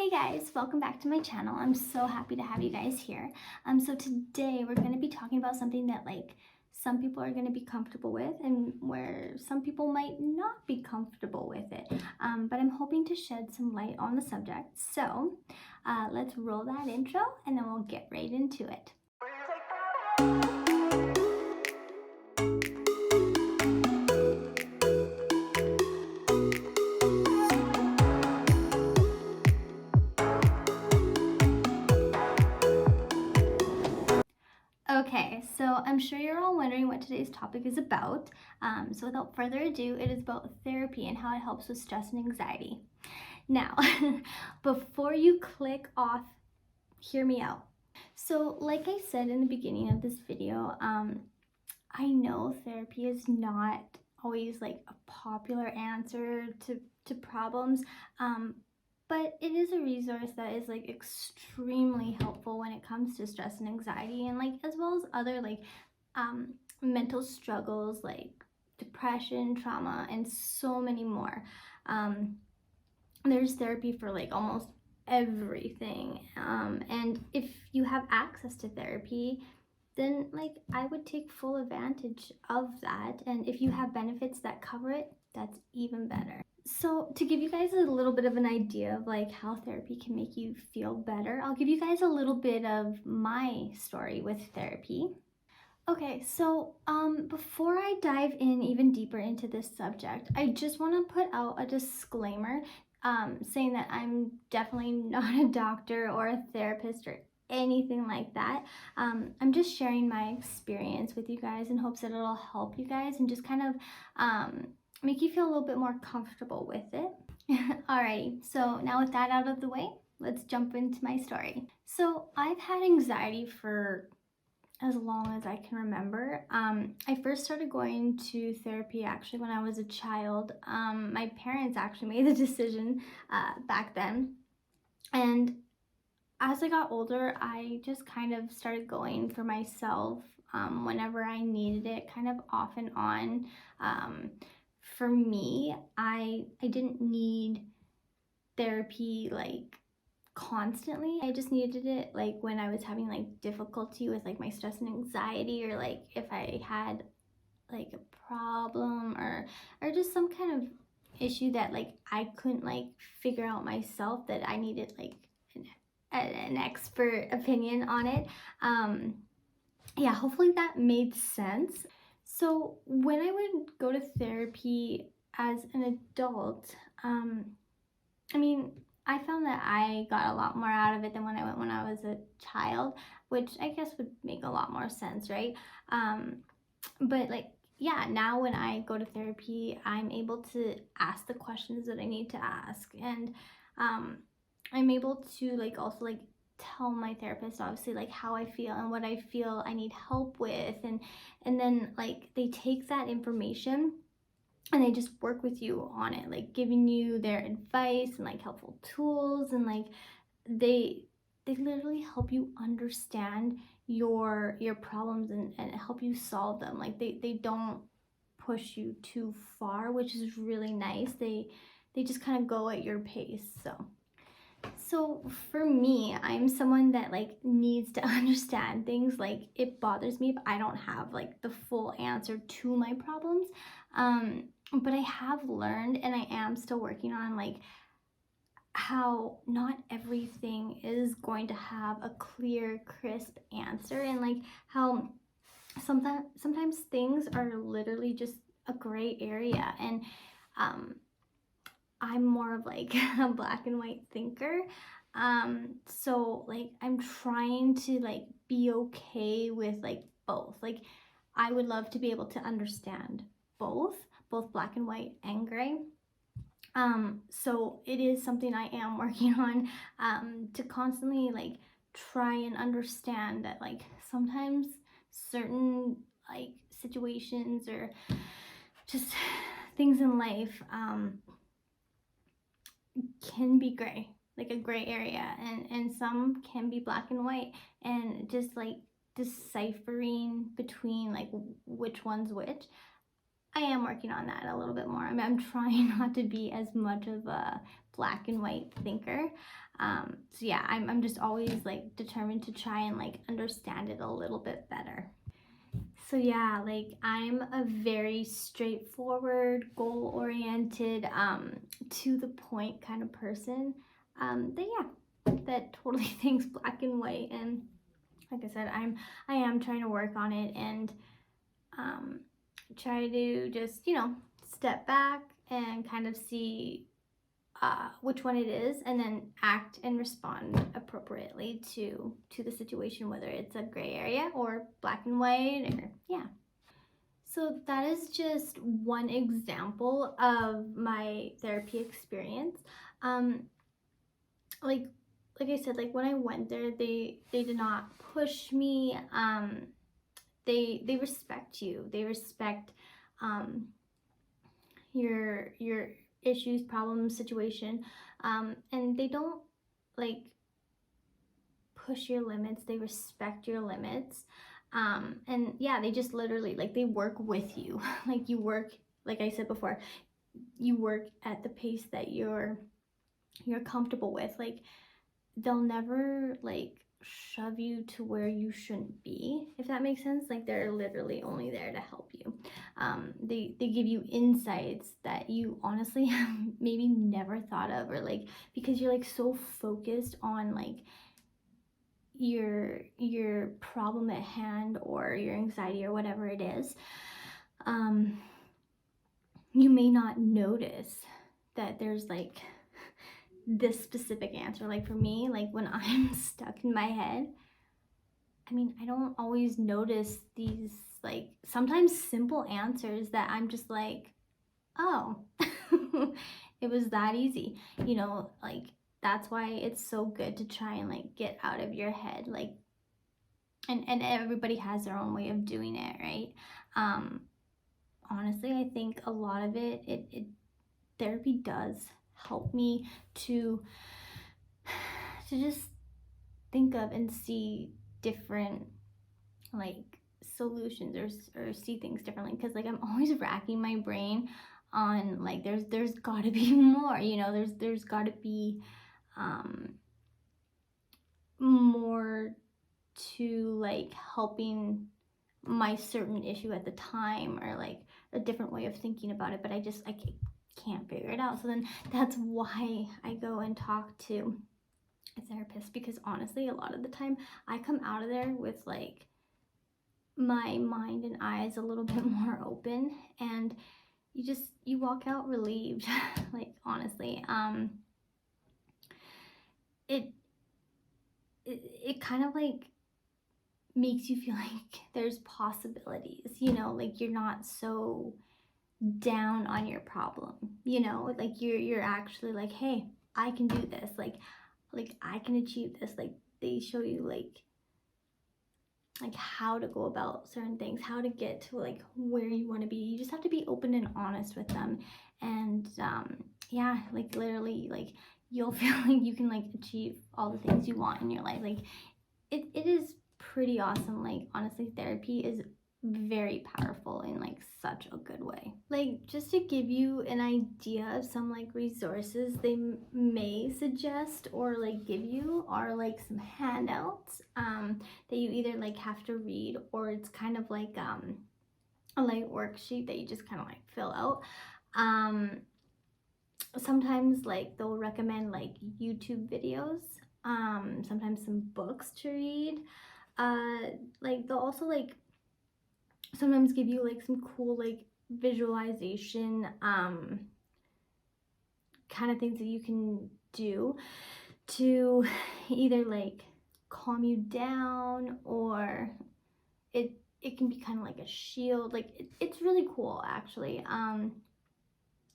Hey guys, welcome back to my channel. I'm so happy to have you guys here. So today we're going to be talking about something that some people are going to be comfortable with and where some people might not be comfortable with it. But I'm hoping to shed some light on the subject. So let's roll that intro and then we'll get right into it. Okay, so I'm sure you're all wondering what today's topic is about. So without further ado, it is about therapy and how it helps with stress and anxiety. Now, before you click off, hear me out. So like I said in the beginning of this video, I know therapy is not always like a popular answer to problems, but it is a resource that is like extremely helpful when it comes to stress and anxiety, and as well as other mental struggles like depression, trauma, and so many more. There's therapy for almost everything, and if you have access to therapy, then I would take full advantage of that. And if you have benefits that cover it, that's even better. So to give you guys a little bit of an idea of how therapy can make you feel better, I'll give you guys a little bit of my story with therapy. Okay, so before I dive in even deeper into this subject, I just want to put out a disclaimer saying that I'm definitely not a doctor or a therapist or anything like that. I'm just sharing my experience with you guys in hopes that it'll help you guys and just kind of make you feel a little bit more comfortable with it. Alrighty, so now with that out of the way, let's jump into my story. So I've had anxiety for as long as I can remember. I first started going to therapy actually when I was a child. My parents actually made the decision back then, and as I got older, I just kind of started going for myself whenever I needed it, kind of off and on. For me, I didn't need therapy constantly. I just needed it when I was having difficulty with my stress and anxiety, or if I had a problem or just some kind of issue that I couldn't figure out myself, that I needed an expert opinion on it. Yeah, hopefully that made sense. So when I would go to therapy as an adult, I found that I got a lot more out of it than when I went when I was a child, which I guess would make a lot more sense, right? But yeah, now when I go to therapy, I'm able to ask the questions that I need to ask, and I'm able to also tell my therapist obviously how I feel and what I feel I need help with, and then they take that information and they just work with you on it, giving you their advice and helpful tools, and they literally help you understand your problems and help you solve them. They don't push you too far, which is really nice. They just kind of go at your pace. So for me, I'm someone that needs to understand things. It bothers me if I don't have the full answer to my problems. But I have learned, and I am still working on how not everything is going to have a clear, crisp answer, and how sometimes things are literally just a gray area, and I'm more of a black and white thinker. So I'm trying to be okay with both. I would love to be able to understand both black and white and gray. So it is something I am working on, to constantly try and understand that sometimes certain situations or just things in life can be gray, a gray area, and some can be black and white, and just deciphering between which one's which. I am working on that a little bit more. I'm trying not to be as much of a black and white thinker. So yeah, I'm just always like determined to try and like understand it a little bit better. So yeah, like I'm a very straightforward, goal-oriented, to the point kind of person. That totally thinks black and white. And like I said, I am trying to work on it and um, try to just step back and kind of see which one it is, and then act and respond appropriately to the situation, whether it's a gray area or black and white, or yeah. So that is just one example of my therapy experience. Um, like like I said, like when I went there, they did not push me. They respect you. They respect um, your issues, problems, situation, and they don't like push your limits. They respect your limits, and yeah, they just literally like they work with you. Like you work, like I said before, you work at the pace that you're comfortable with. Like they'll never like shove you to where you shouldn't be, if that makes sense. Like they're literally only there to help you. They give you insights that you honestly maybe never thought of, or like because you're like so focused on like your problem at hand or your anxiety or whatever it is. You may not notice that there's like this specific answer. Like for me, like when I'm stuck in my head, I mean, I don't always notice these like sometimes simple answers that I'm just like, oh, it was that easy. Like that's why it's so good to try and like get out of your head. Like and everybody has their own way of doing it, right? Honestly, I think a lot of it therapy does help me to just think of and see different like solutions, or see things differently, because like I'm always racking my brain on like there's got to be more, there's got to be more to like helping my certain issue at the time, or like a different way of thinking about it, but I can't figure it out. So then that's why I go and talk to a therapist, because honestly a lot of the time I come out of there with like my mind and eyes a little bit more open, and you walk out relieved. Like honestly, it it kind of like makes you feel like there's possibilities, like you're not so down on your problem, like you're actually like, hey, I can do this, like I can achieve this. Like they show you like how to go about certain things, how to get to like where you want to be. You just have to be open and honest with them, and yeah, like literally like you'll feel like you can like achieve all the things you want in your life. Like it is pretty awesome. Like honestly, therapy is very powerful in like such a good way. Like just to give you an idea of some like resources they may suggest or like give you, are like some handouts that you either like have to read, or it's kind of like a light worksheet that you just kind of like fill out. Sometimes like they'll recommend like YouTube videos, sometimes some books to read. Like they'll also like sometimes give you like some cool like visualization kind of things that you can do to either like calm you down, or it can be kind of like a shield. Like it's really cool actually,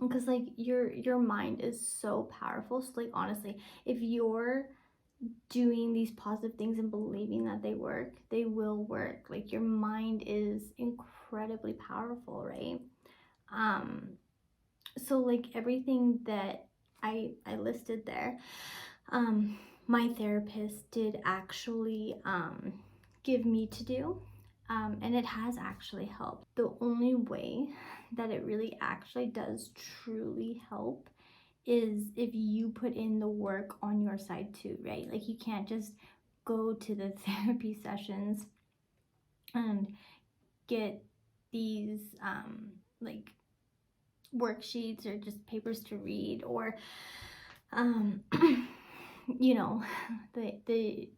because like your mind is so powerful. So like honestly, if you're doing these positive things and believing that they work, they will work. Like your mind is incredibly powerful, right? So like everything that I listed there, my therapist did actually give me to do, and it has actually helped. The only way that it really actually does truly help is if you put in the work on your side too, right? Like you can't just go to the therapy sessions and get these like worksheets or just papers to read, or um you know, the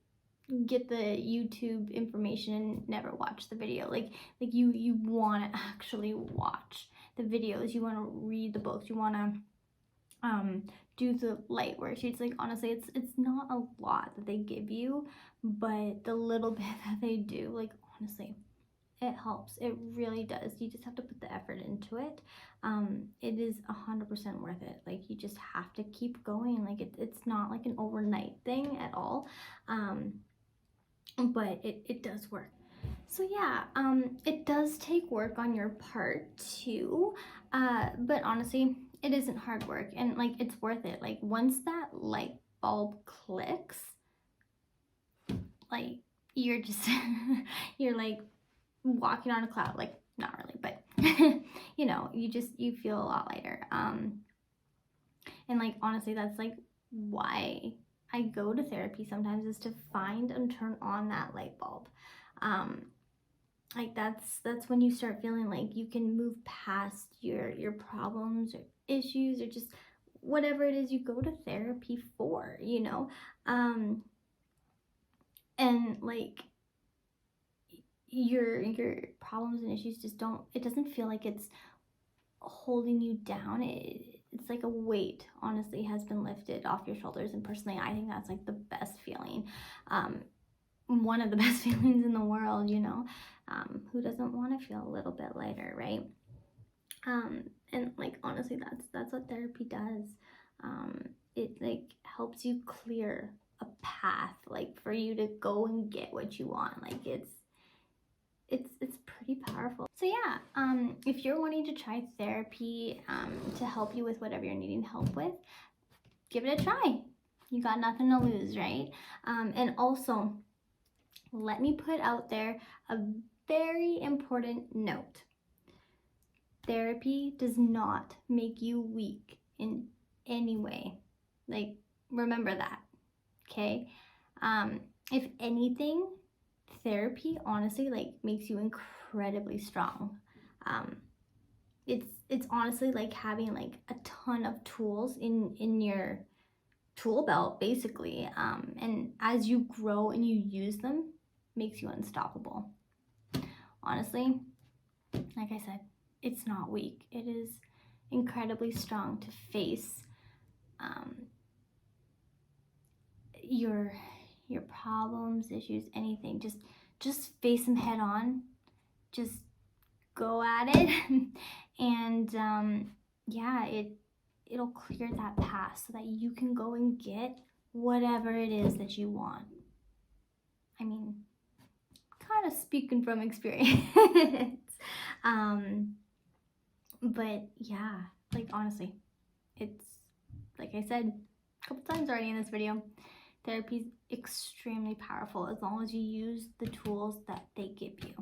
get the YouTube information and never watch the video. Like you want to actually watch the videos, you want to read the books, you want to do the light worksheets. Like honestly, it's not a lot that they give you, but the little bit that they do, like honestly, it helps. It really does. You just have to put the effort into it. It is 100% worth it. Like you just have to keep going. Like it's not like an overnight thing at all. But it does work. So yeah, it does take work on your part too, but honestly, it isn't hard work, and like it's worth it. Like once that light bulb clicks, like you're just you're like walking on a cloud. Like not really, but you know, you feel a lot lighter. And like honestly, that's like why I go to therapy sometimes, is to find and turn on that light bulb. Like that's when you start feeling like you can move past your problems or issues, or just whatever it is you go to therapy for, you know. And like your problems and issues just don't, it doesn't feel like it's holding you down. It's like a weight honestly has been lifted off your shoulders, and personally I think that's like the best feeling, one of the best feelings in the world, you know. Who doesn't want to feel a little bit lighter, right? And like honestly, that's what therapy does. It like helps you clear a path, like for you to go and get what you want. Like it's pretty powerful. So yeah, if you're wanting to try therapy to help you with whatever you're needing help with, give it a try. You got nothing to lose, right? And also, let me put out there a very important note. Therapy does not make you weak in any way. Like, remember that, okay? If anything, therapy honestly like makes you incredibly strong. It's honestly like having like a ton of tools in your tool belt basically, and as you grow and you use them, makes you unstoppable. Honestly, like I said, it's not weak. It is incredibly strong to face your problems, issues, anything. Just face them head on. Just go at it, and yeah, it'll clear that path so that you can go and get whatever it is that you want. I mean, kind of speaking from experience. But yeah, like honestly, it's like I said a couple times already in this video, therapy is extremely powerful as long as you use the tools that they give you.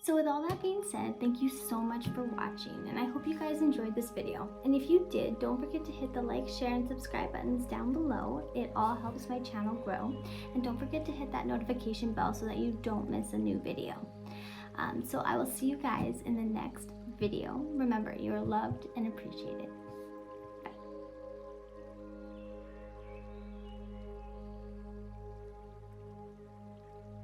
So with all that being said, thank you so much for watching, and I hope you guys enjoyed this video. And if you did, don't forget to hit the like, share, and subscribe buttons down below. It all helps my channel grow. And don't forget to hit that notification bell so that you don't miss a new video. So I will see you guys in the next video. Remember, you are loved and appreciated.